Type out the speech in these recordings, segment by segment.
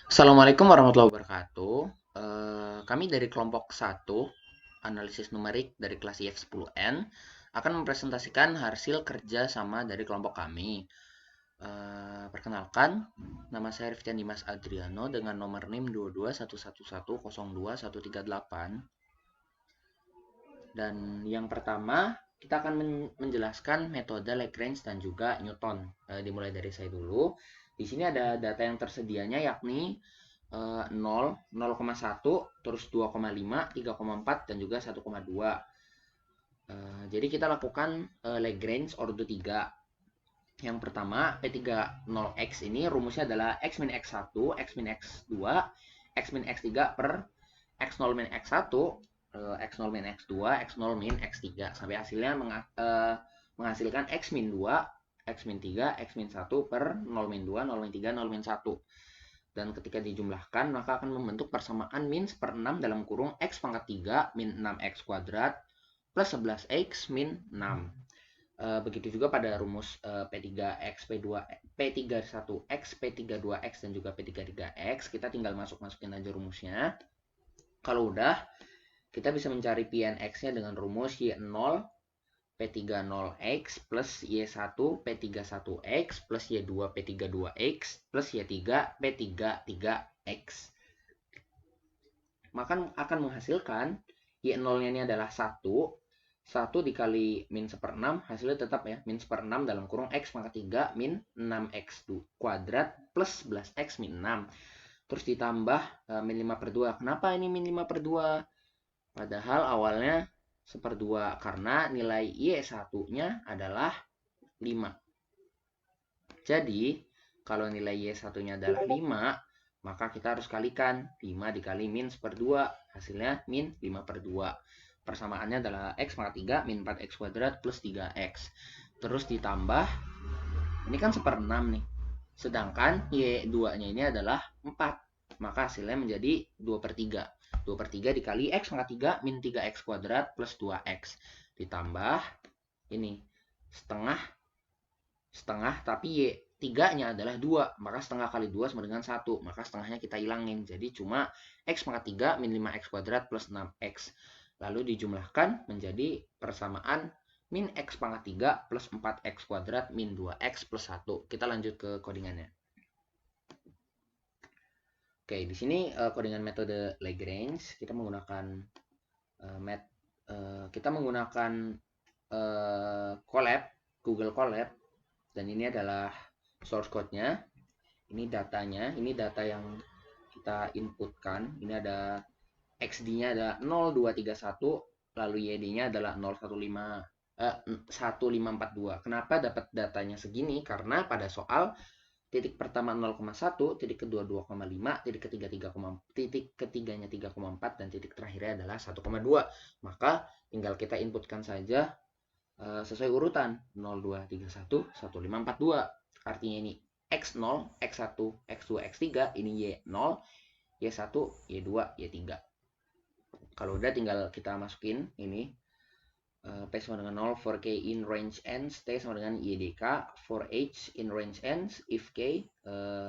Assalamualaikum warahmatullahi wabarakatuh. Kami dari kelompok 1, analisis numerik dari kelas IF10N, akan mempresentasikan hasil kerja sama dari kelompok kami. Perkenalkan, nama saya Riftian Dimas Adriano dengan nomor NIM 22111021138. Dan yang pertama, kita akan menjelaskan metode Lagrange dan juga Newton. Dimulai dari saya dulu. Di sini ada data yang tersedianya yakni 0, 0,1, terus 2,5, 3,4, dan juga 1,2. Jadi kita lakukan Lagrange ordo 3. Yang pertama, P30X ini rumusnya adalah X min X1, X min X2, X min X3 per X0 min X1, X0 min X2, X0 min X3. Sampai hasilnya menghasilkan X min 2, X min 3, X min 1 per 0 min 2, 0 min 3, 0 min 1. Dan ketika dijumlahkan, maka akan membentuk persamaan min 1/6 dalam kurung X pangkat 3 min 6X kuadrat plus 11X min 6. Begitu juga pada rumus P3X, P31X, P32X, dan juga P33X. Kita tinggal masukin aja rumusnya. Kalau udah, kita bisa mencari Pnx-nya dengan rumus Y0 P30X plus Y1 P31X plus Y2 P32X plus Y3 P33X. Maka akan menghasilkan Y0-nya ini adalah 1. 1 dikali min 1/6, hasilnya tetap ya, min 1/6 dalam kurung X pangkat 3 min 6X kuadrat plus 11X min 6. Terus ditambah min 5/2. Kenapa ini min 5/2? Padahal awalnya 1/2 karena nilai Y1-nya adalah 5. Jadi, kalau nilai Y1-nya adalah 5, maka kita harus kalikan 5 dikali min 1/2, hasilnya min 5/2. Persamaannya adalah X pangkat 3 min 4X kuadrat plus 3X. Terus ditambah, ini kan 1/6 nih. Sedangkan Y2-nya ini adalah 4. Maka hasilnya menjadi 2/3. 2/3 dikali X pangkat 3 min 3X kuadrat plus 2X. Ditambah, ini, setengah, tapi Y3-nya adalah 2. Maka setengah kali 2 sama dengan 1. Maka setengahnya kita hilangin. Jadi cuma X pangkat 3 min 5X kuadrat plus 6X. Lalu dijumlahkan menjadi persamaan min X pangkat 3 plus 4X kuadrat min 2X plus 1. Kita lanjut ke codingannya. Oke, di sini codingan metode Lagrange. Kita menggunakan Colab, Google Colab. Dan ini adalah source code-nya. Ini datanya, ini data yang kita inputkan. Ini ada XD-nya ada 0231, lalu YD-nya adalah 1542. Kenapa dapat datanya segini? Karena pada soal titik pertama 0,1, titik kedua 2,5, titik ketiga 3, titik ketiganya 3,4, dan titik terakhirnya adalah 1,2. Maka tinggal kita inputkan saja sesuai urutan 0231 1542. Artinya ini X0, X1, X2, X3, ini Y0, Y1, Y2, Y3. Kalau udah tinggal kita masukin ini P sama dengan 0 for K in range ends, T sama dengan YDK for H in range ends, if K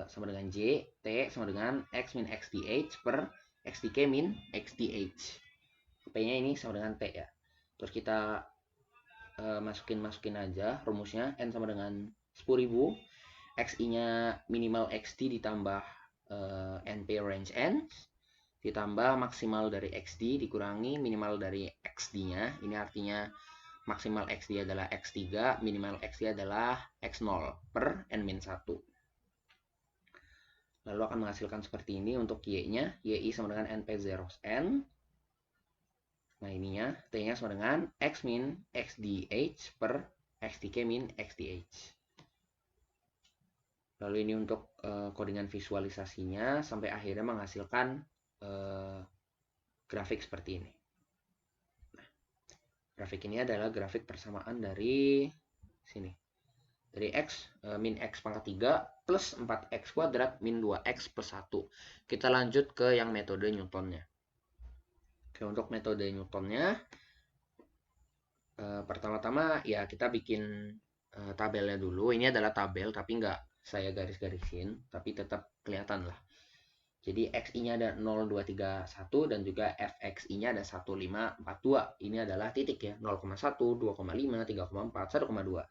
sama dengan J, T sama dengan X min XDH per XDK min XDH. P-nya ini sama dengan T ya. Terus kita masukin aja rumusnya. N sama dengan 10.000, XI-nya minimal XD ditambah NP range ends, ditambah maksimal dari XD dikurangi minimal dari XD-nya. Ini artinya maksimal XD adalah X3, minimal XD adalah X0 per N-1. Lalu akan menghasilkan seperti ini untuk Y-nya. YI sama dengan NP zeros N. Nah ininya, T-nya sama dengan X min XDH per XDK min XDH. Lalu ini untuk codingan visualisasinya sampai akhirnya menghasilkan grafik seperti ini. Nah, grafik ini adalah grafik persamaan dari sini. Dari X min X pangkat 3 plus 4X kuadrat min 2X plus 1. Kita lanjut ke yang metode Newtonnya. Oke, untuk metode Newtonnya, pertama-tama ya kita bikin tabelnya dulu. Ini adalah tabel tapi nggak saya garis-garisin, tapi tetap kelihatan lah. Jadi XI-nya ada 0,231 dan juga FXI-nya ada 1542. Ini adalah titik ya, 0,1, 2,5, 3,4, 1,2.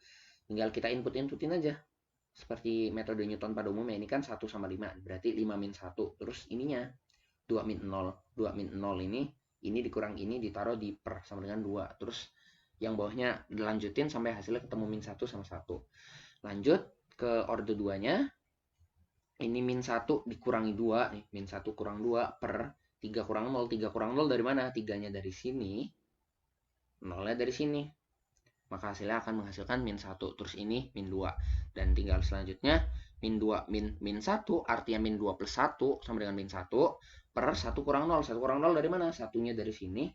Tinggal kita inputin aja. Seperti metode Newton pada umumnya, ini kan 1 sama 5, berarti 5 min 1. Terus ininya 2 min 0. 2 min 0 ini dikurang ini ditaruh di per sama dengan 2. Terus yang bawahnya dilanjutin sampai hasilnya ketemu min 1 sama 1. Lanjut ke orde 2-nya. Ini min 1 dikurangi 2 nih, min 1 kurang 2 per 3 kurang 0. 3 kurang 0 dari mana? 3-nya dari sini, 0-nya dari sini. Maka hasilnya akan menghasilkan min 1. Terus ini min 2. Dan tinggal selanjutnya min 2 min 1, artinya min 2 plus 1 sama dengan min 1 per 1 kurang 0. 1 kurang 0 dari mana? 1-nya dari sini,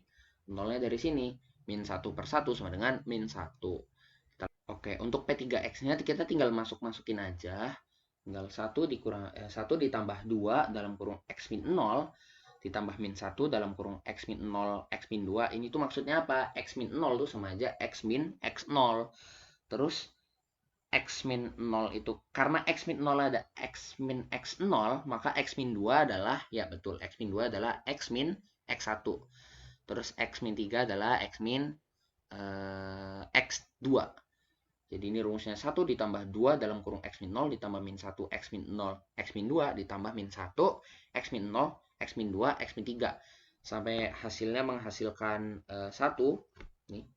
0-nya dari sini. Min 1 per 1 sama dengan min 1. Oke, untuk P3X-nya kita tinggal masukin aja. Tinggal 1 ditambah 2 dalam kurung X min 0 ditambah min 1 dalam kurung X min 0 X min 2. Ini tuh maksudnya apa? X min 0 tuh sama aja X min X0. Terus X min 0 itu karena X min 0 ada X min X0, maka X min 2 adalah, ya betul, X min 2 adalah X min X1. Terus X min 3 adalah X min X2. Jadi ini rumusnya 1 ditambah 2 dalam kurung X min 0 ditambah min 1 X min 0 X min 2 ditambah min 1 X min 0 X min 2 X min 3 sampai hasilnya menghasilkan 1 nih.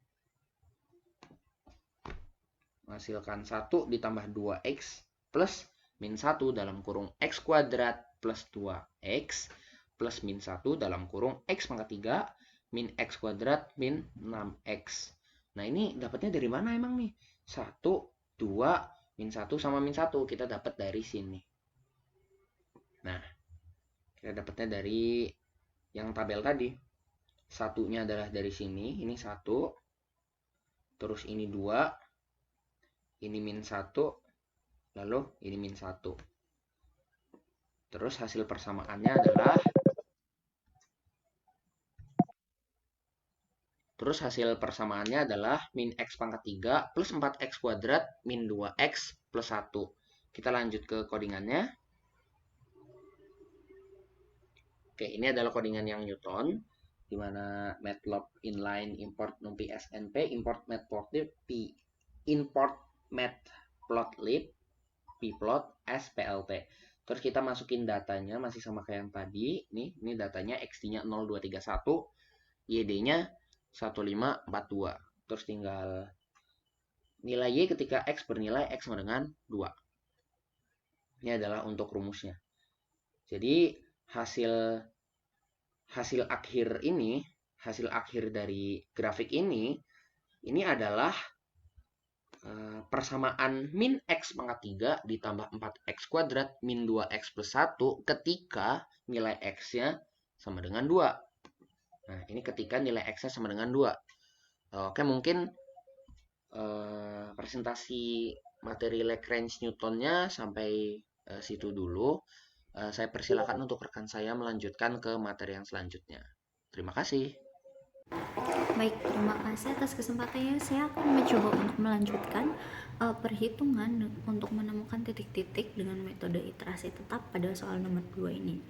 Menghasilkan 1 ditambah 2X plus min 1 dalam kurung X kuadrat plus 2X plus min 1 dalam kurung X pangkat 3 min X kuadrat min 6X. Nah ini dapatnya dari mana emang nih? 1, 2, min 1 sama min 1 kita dapat dari sini. Nah, kita dapatnya dari yang tabel tadi. Satunya adalah dari sini, ini 1. Terus ini 2. Ini min 1. Lalu ini min 1. Terus hasil persamaannya adalah min X pangkat 3 plus 4X kuadrat min 2X plus 1. Kita lanjut ke codingannya. Oke, ini adalah codingan yang Newton, di mana Matplotlib inline import numpy snp import Matplotlib pplot splp. Terus kita masukin datanya masih sama kayak yang tadi. Ini datanya XD-nya 0231, YD-nya 1542. Terus tinggal nilai Y ketika X bernilai X sama dengan 2. Ini adalah untuk rumusnya. Jadi hasil akhir dari grafik ini adalah persamaan min X pangkat 3 ditambah 4X kuadrat min 2X plus 1 ketika nilai X-nya sama dengan 2. Nah, ini ketika nilai X-nya sama dengan 2. Oke, mungkin presentasi materi Lagrange Newton-nya sampai situ dulu. Saya persilakan untuk rekan saya melanjutkan ke materi yang selanjutnya. Terima kasih. Baik, terima kasih atas kesempatannya. Saya akan mencoba untuk melanjutkan perhitungan untuk menemukan titik-titik dengan metode iterasi tetap pada soal nomor 2 ini.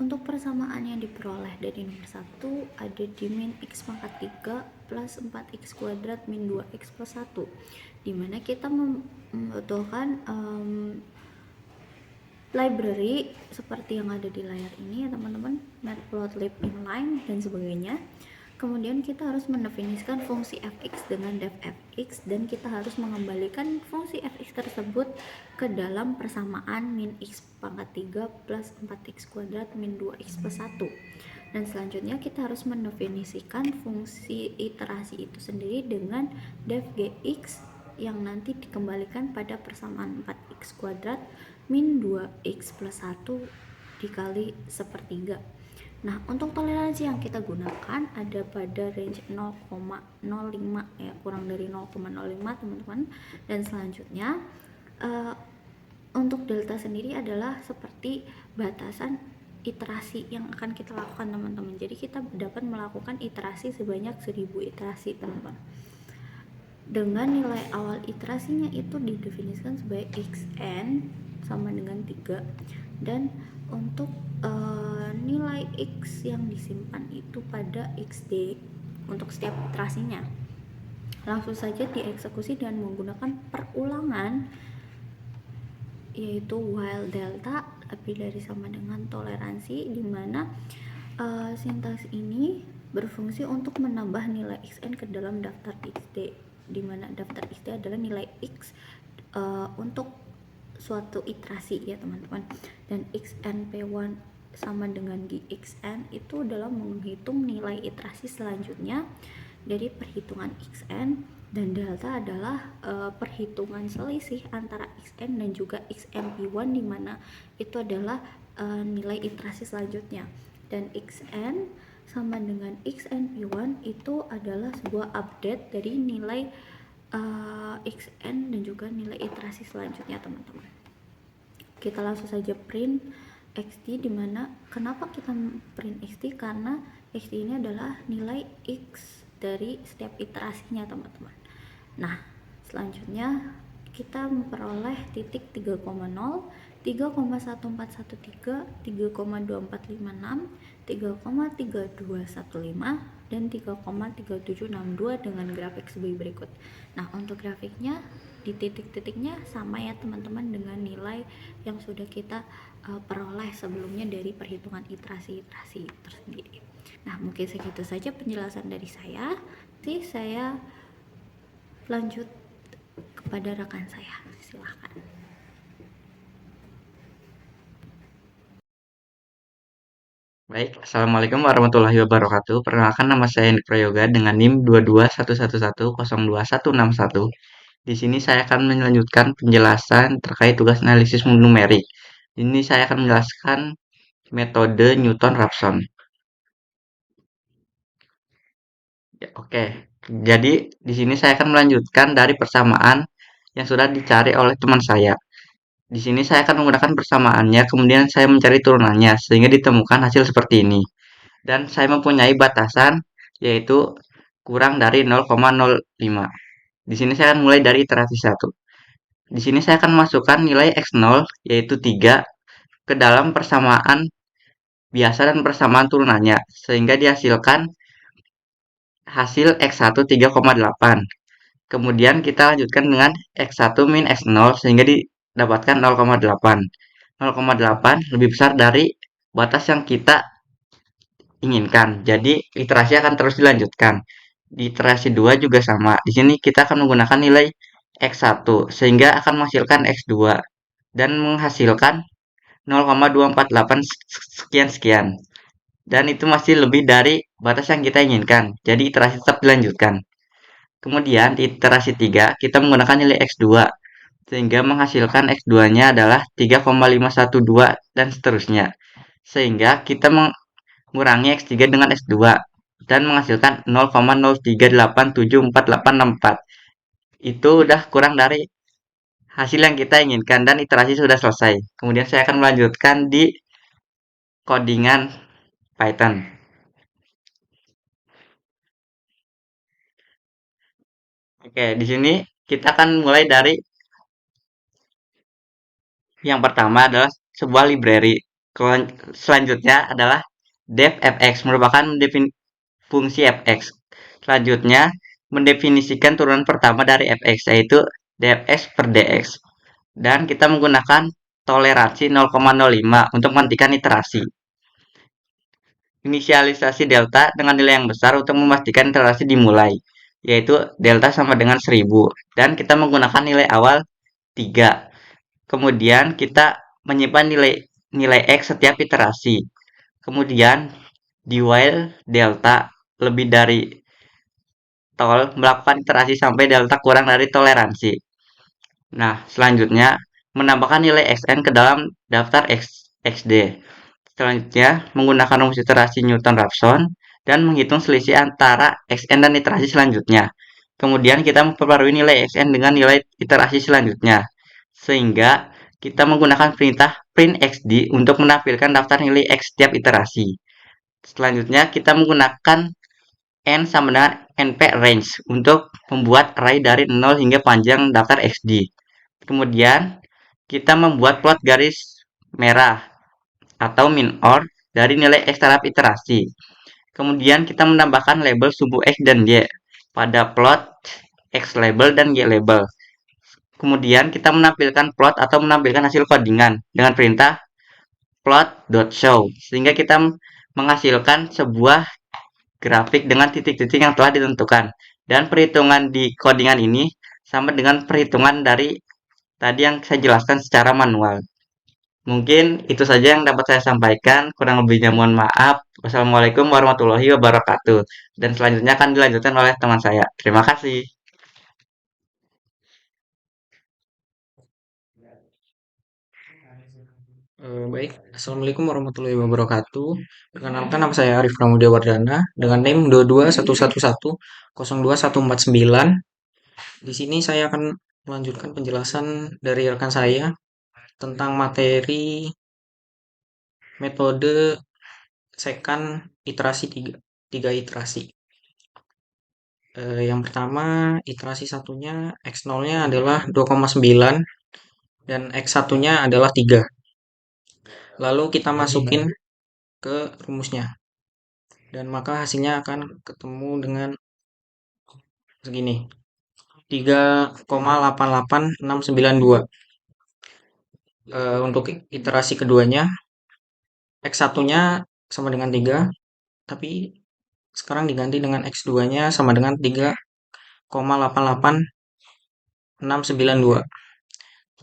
Untuk persamaan yang diperoleh dari nomor 1 ada di min X pangkat 3 plus 4X kuadrat min 2X plus 1, dimana kita membutuhkan library seperti yang ada di layar ini ya teman-teman, Matplotlib inline dan sebagainya. Kemudian kita harus mendefinisikan fungsi fx dengan def fx, dan kita harus mengembalikan fungsi fx tersebut ke dalam persamaan min x pangkat 3 plus 4x kuadrat min 2x plus 1. Dan selanjutnya kita harus mendefinisikan fungsi iterasi itu sendiri dengan def gx yang nanti dikembalikan pada persamaan 4x kuadrat min 2x plus 1 dikali sepertiga. Nah, untuk toleransi yang kita gunakan ada pada range 0,05 ya, kurang dari 0,05 teman-teman. Dan selanjutnya untuk delta sendiri adalah seperti batasan iterasi yang akan kita lakukan teman-teman. Jadi kita dapat melakukan iterasi sebanyak 1000 iterasi teman-teman. dengan nilai awal iterasinya itu didefinisikan sebagai xn sama dengan 3, dan untuk nilai x yang disimpan itu pada xd untuk setiap iterasinya. Langsung saja dieksekusi dengan menggunakan perulangan, yaitu while delta lebih dari sama dengan toleransi, di mana sintaks ini berfungsi untuk menambah nilai xn ke dalam daftar xd, di mana daftar xd adalah nilai x untuk suatu iterasi ya teman-teman, dan xnp1 sama dengan gxn itu adalah menghitung nilai iterasi selanjutnya dari perhitungan xn, dan delta adalah perhitungan selisih antara xn dan juga xnp1, di mana itu adalah nilai iterasi selanjutnya, dan xn sama dengan xnp1 itu adalah sebuah update dari nilai xn dan juga nilai iterasi selanjutnya teman-teman. Kita langsung saja print xt, dimana kenapa kita print xt, karena xt ini adalah nilai x dari setiap iterasinya teman-teman. Nah selanjutnya kita memperoleh titik 3,0, 3,1413, 3,2456, 3,3215, dan 3,3762 dengan grafik sebagai berikut. Nah untuk grafiknya di titik-titiknya sama ya teman-teman dengan nilai yang sudah kita peroleh sebelumnya dari perhitungan iterasi-iterasi tersendiri. Nah mungkin segitu saja penjelasan dari saya. Saya lanjut kepada rekan saya, silahkan. Baik, Assalamualaikum warahmatullahi wabarakatuh. Perkenalkan, nama saya Hendrik Prayoga dengan NIM 221110161. Di sini saya akan melanjutkan penjelasan terkait tugas analisis numerik. Ini saya akan menjelaskan metode Newton-Raphson. Ya, oke, jadi di sini saya akan melanjutkan dari persamaan yang sudah dicari oleh teman saya. Di sini saya akan menggunakan persamaannya, kemudian saya mencari turunannya, sehingga ditemukan hasil seperti ini. Dan saya mempunyai batasan, yaitu kurang dari 0,05. Di sini saya akan mulai dari iterasi 1. Di sini saya akan masukkan nilai x0, yaitu 3, ke dalam persamaan biasa dan persamaan turunannya, sehingga dihasilkan hasil x1 3,8. Kemudian kita lanjutkan dengan x1 min x0, sehingga didapatkan 0,8. 0,8 lebih besar dari batas yang kita inginkan. Jadi iterasi akan terus dilanjutkan. Di iterasi 2 juga sama. Di sini kita akan menggunakan nilai x1 sehingga akan menghasilkan x2 dan menghasilkan 0,248 sekian sekian. Dan itu masih lebih dari batas yang kita inginkan. Jadi iterasi tetap dilanjutkan. Kemudian di iterasi 3 kita menggunakan nilai x2 sehingga menghasilkan x2-nya adalah 3,512 dan seterusnya. Sehingga kita mengurangi X3 dengan X2 dan menghasilkan 0,038748464. Itu udah kurang dari hasil yang kita inginkan dan iterasi sudah selesai. Kemudian saya akan melanjutkan di codingan Python. Oke, di sini kita akan mulai dari yang pertama adalah sebuah library. Selanjutnya adalah defFX, merupakan fungsi fx. Selanjutnya, mendefinisikan turunan pertama dari fx, yaitu dfx per dx. Dan kita menggunakan toleransi 0,05 untuk menghentikan iterasi. Inisialisasi delta dengan nilai yang besar untuk memastikan iterasi dimulai, yaitu delta sama dengan 1000. Dan kita menggunakan nilai awal 3. Kemudian kita menyimpan nilai x setiap iterasi. Kemudian di while delta lebih dari melakukan iterasi sampai delta kurang dari toleransi. Nah, selanjutnya menambahkan nilai xn ke dalam daftar xd. Selanjutnya menggunakan rumus iterasi Newton-Raphson dan menghitung selisih antara xn dan iterasi selanjutnya. Kemudian kita memperbarui nilai xn dengan nilai iterasi selanjutnya. Sehingga kita menggunakan perintah print xd untuk menampilkan daftar nilai x setiap iterasi. Selanjutnya kita menggunakan N sama dengan NP range untuk membuat array dari 0 hingga panjang daftar XD. Kemudian kita membuat plot garis merah atau min or dari nilai X terhadap iterasi. Kemudian kita menambahkan label sumbu X dan Y pada plot X label dan Y label. Kemudian kita menampilkan plot atau menampilkan hasil codingan dengan perintah plot.show sehingga kita menghasilkan sebuah grafik dengan titik-titik yang telah ditentukan. Dan perhitungan di codingan ini sama dengan perhitungan dari tadi yang saya jelaskan secara manual. Mungkin itu saja yang dapat saya sampaikan. Kurang lebihnya mohon maaf. Wassalamualaikum warahmatullahi wabarakatuh. Dan selanjutnya akan dilanjutkan oleh teman saya. Terima kasih. Baik, Assalamualaikum warahmatullahi wabarakatuh. Perkenalkan, nama saya Arif Pramudia Wardana dengan NIM 22111021149. Di sini saya akan melanjutkan penjelasan dari rekan saya tentang materi metode second iterasi tiga iterasi. Yang pertama, iterasi satunya X0-nya adalah 2,9 dan X1-nya adalah 3. Lalu kita masukin ke rumusnya. Dan maka hasilnya akan ketemu dengan segini, 3,88692. Untuk iterasi keduanya, X1-nya sama dengan 3, tapi sekarang diganti dengan X2-nya sama dengan 3,88692.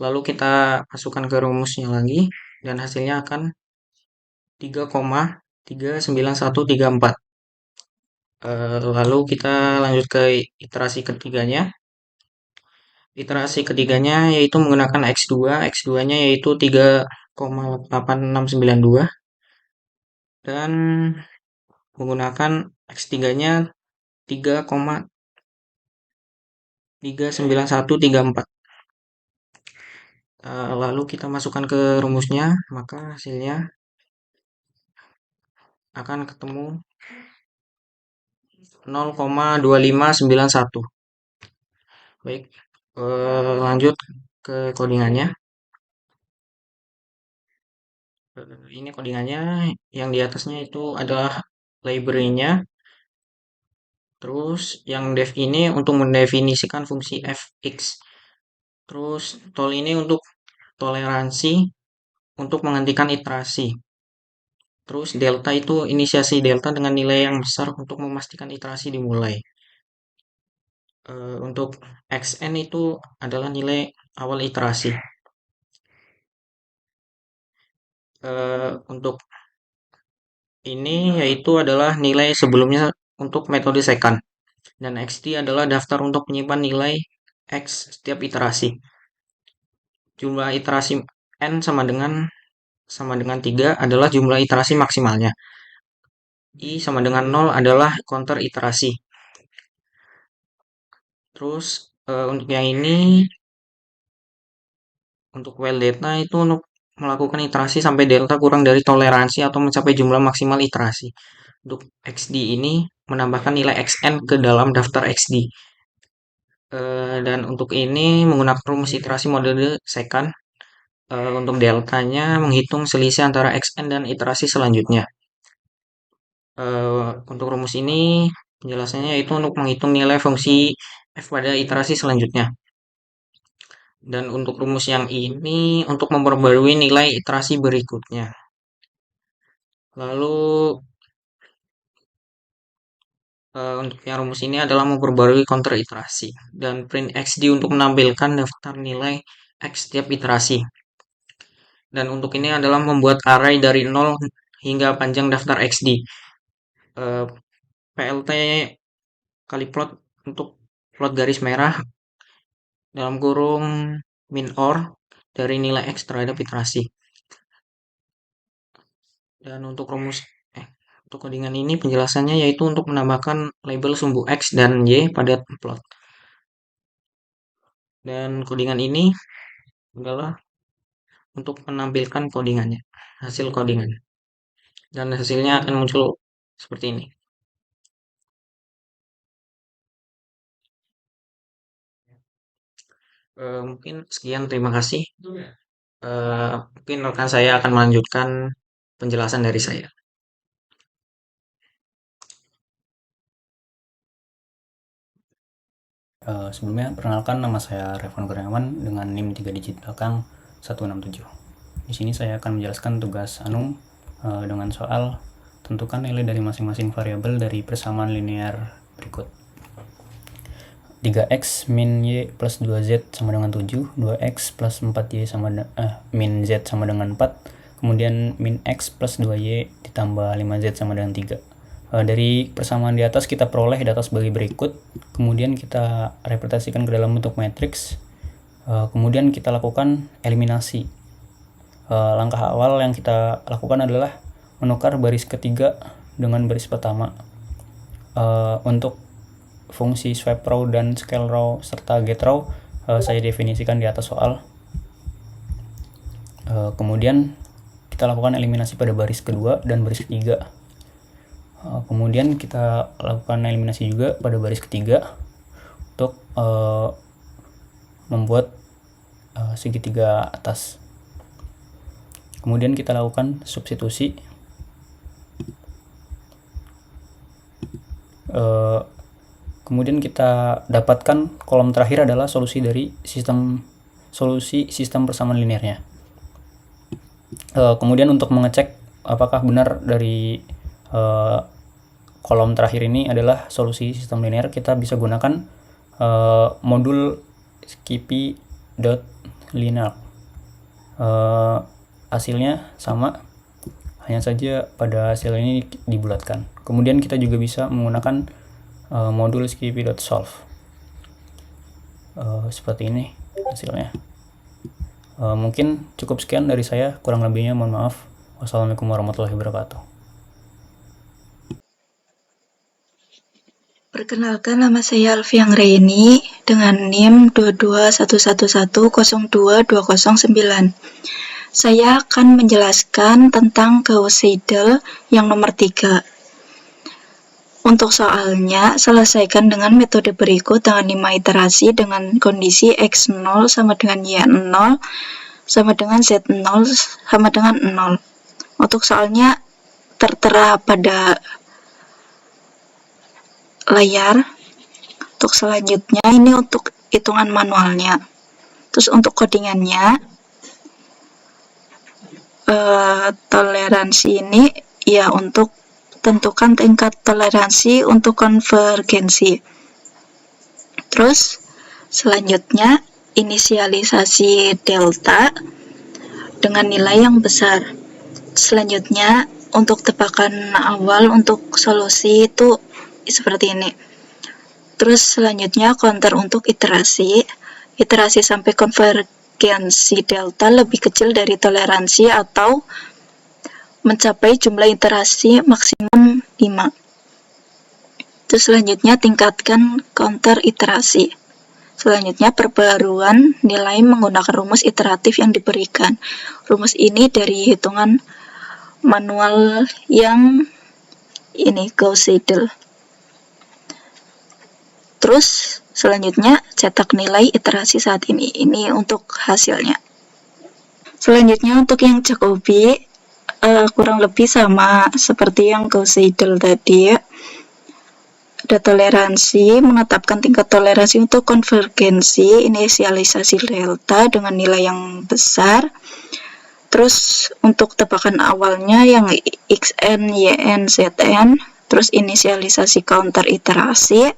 Lalu kita masukkan ke rumusnya lagi, dan hasilnya akan 3,39134. Lalu kita lanjut ke iterasi ketiganya. Iterasi ketiganya yaitu menggunakan X2. X2-nya yaitu 3,8692 dan menggunakan X3-nya 3,39134. Lalu kita masukkan ke rumusnya, maka hasilnya akan ketemu 0,2591. Baik, lanjut ke codingannya. Ini codingannya, yang di atasnya itu adalah library-nya. Terus yang def ini untuk mendefinisikan fungsi fx. Terus tol ini untuk toleransi untuk menghentikan iterasi. Terus delta itu inisiasi delta dengan nilai yang besar untuk memastikan iterasi dimulai. Untuk xn itu adalah nilai awal iterasi. Untuk ini yaitu adalah nilai sebelumnya untuk metode second. Dan xt adalah daftar untuk menyimpan nilai x setiap iterasi. Jumlah iterasi n sama dengan 3 adalah jumlah iterasi maksimalnya. I sama dengan 0 adalah counter iterasi. Terus untuk yang ini, untuk while delta itu untuk melakukan iterasi sampai delta kurang dari toleransi atau mencapai jumlah maksimal iterasi. Untuk xd ini menambahkan nilai xn ke dalam daftar xd. Dan untuk ini menggunakan rumus iterasi model second. Untuk deltanya menghitung selisih antara xn dan iterasi selanjutnya. Untuk rumus ini penjelasannya yaitu untuk menghitung nilai fungsi f pada iterasi selanjutnya. Dan untuk rumus yang ini untuk memperbarui nilai iterasi berikutnya. Lalu untuk yang rumus ini adalah memperbarui counter iterasi. Dan print xd untuk menampilkan daftar nilai x setiap iterasi. Dan untuk ini adalah membuat array dari 0 hingga panjang daftar xd. plt kali plot untuk plot garis merah dalam kurung min or dari nilai x terhadap iterasi. Dan untuk untuk codingan ini penjelasannya yaitu untuk menambahkan label sumbu x dan y pada plot. Dan codingan ini adalah untuk menampilkan codingannya, hasil codingan. Dan hasilnya akan muncul seperti ini. Mungkin sekian, terima kasih. Mungkin rekan saya akan melanjutkan penjelasan dari saya. Sebelumnya, perkenalkan, nama saya Revan Kurniawan dengan NIM 3 digit belakang 167. Di sini saya akan menjelaskan tugas Anung dengan soal tentukan nilai dari masing-masing variabel dari persamaan linear berikut. 3x min y plus 2z sama dengan 7, 2x plus 4y min z sama dengan 4, kemudian min x plus 2y ditambah 5z sama dengan 3. Dari persamaan di atas kita peroleh data sebagai berikut, kemudian kita representasikan ke dalam bentuk matriks, kemudian kita lakukan eliminasi. Langkah awal yang kita lakukan adalah menukar baris ketiga dengan baris pertama. Untuk fungsi swipe row dan scale row serta get row saya definisikan di atas soal. Kemudian kita lakukan eliminasi pada baris kedua dan baris ketiga. Kemudian kita lakukan eliminasi juga pada baris ketiga untuk membuat segitiga atas. Kemudian kita lakukan substitusi. Kemudian kita dapatkan kolom terakhir adalah solusi dari sistem persamaan linearnya. Kemudian untuk mengecek apakah benar dari kolom terakhir ini adalah solusi sistem linear, kita bisa gunakan modul skippy.linear. Hasilnya sama, hanya saja pada hasil ini dibulatkan. Kemudian kita juga bisa menggunakan modul skippy.solve. Seperti ini hasilnya. Mungkin cukup sekian dari saya, kurang lebihnya mohon maaf. Wassalamualaikum warahmatullahi wabarakatuh. Perkenalkan, nama saya Alfiang Reini dengan NIM 22111022209. Saya akan menjelaskan tentang Gauss-Seidel yang nomor 3. Untuk soalnya, selesaikan dengan metode berikut dengan 5 iterasi dengan kondisi X0 sama dengan Y0 sama dengan Z0 sama dengan 0. Untuk soalnya tertera pada layar. Untuk selanjutnya ini untuk hitungan manualnya. Terus untuk codingannya, toleransi ini ya untuk tentukan tingkat toleransi untuk konvergensi. Terus selanjutnya inisialisasi delta dengan nilai yang besar. Selanjutnya untuk tebakan awal untuk solusi itu seperti ini. Terus selanjutnya counter untuk iterasi sampai konvergensi delta lebih kecil dari toleransi atau mencapai jumlah iterasi maksimum 5. Terus selanjutnya tingkatkan counter iterasi. Selanjutnya perbaruan nilai menggunakan rumus iteratif yang diberikan. Rumus ini dari hitungan manual yang ini Gauss-Seidel. Terus selanjutnya cetak nilai iterasi saat ini. Ini untuk hasilnya. Selanjutnya untuk yang Jacobi kurang lebih sama seperti yang Gauss-Seidel tadi ya. Ada toleransi, menetapkan tingkat toleransi untuk konvergensi, inisialisasi delta dengan nilai yang besar. Terus untuk tebakan awalnya yang xn, yn, zn, terus inisialisasi counter iterasi.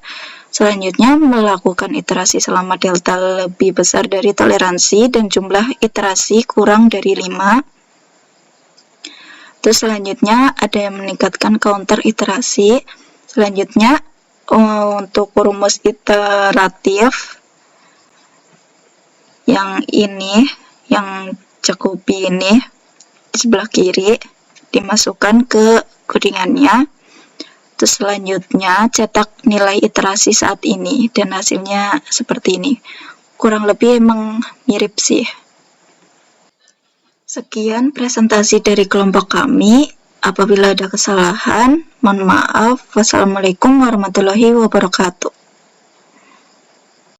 Selanjutnya melakukan iterasi selama delta lebih besar dari toleransi dan jumlah iterasi kurang dari 5. Terus selanjutnya ada yang meningkatkan counter iterasi. Selanjutnya untuk rumus iteratif yang ini, yang Jacobi ini di sebelah kiri dimasukkan ke codingannya. Terus selanjutnya cetak nilai iterasi saat ini dan hasilnya seperti ini. Kurang lebih emang mirip sih. Sekian presentasi dari kelompok kami. Apabila ada kesalahan, mohon maaf. Wassalamualaikum warahmatullahi wabarakatuh.